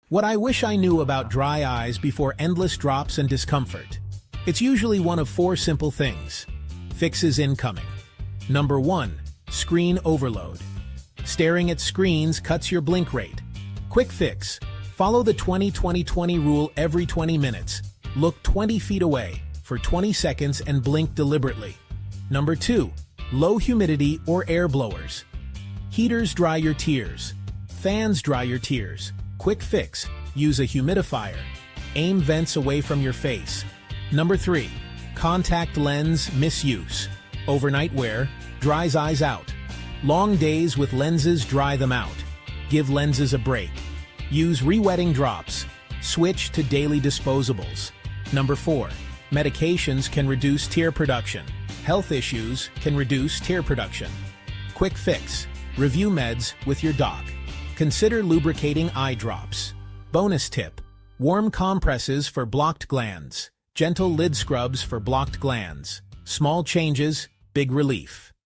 What I wish I knew about dry eyes before endless drops and discomfort. It's usually one of 4 simple things. Fixes incoming. Number 1. Screen overload. Staring at screens cuts your blink rate. Quick fix. Follow the 20-20-20 rule every 20 minutes. Look 20 feet away for 20 seconds and blink deliberately. Number 2. Low humidity or air blowers. Heaters dry your tears. Fans dry your tears. Quick fix. Use a humidifier. Aim vents away from your face. Number 3. Contact lens misuse. Overnight wear dries eyes out. Long days with lenses dry them out. Give lenses a break. Use re-wetting drops. Switch to daily disposables. Number 4. Medications can reduce tear production. Health issues can reduce tear production. Quick fix. Review meds with your doc. Consider lubricating eye drops. Bonus tip. Warm compresses for blocked glands. Gentle lid scrubs for blocked glands. Small changes, big relief.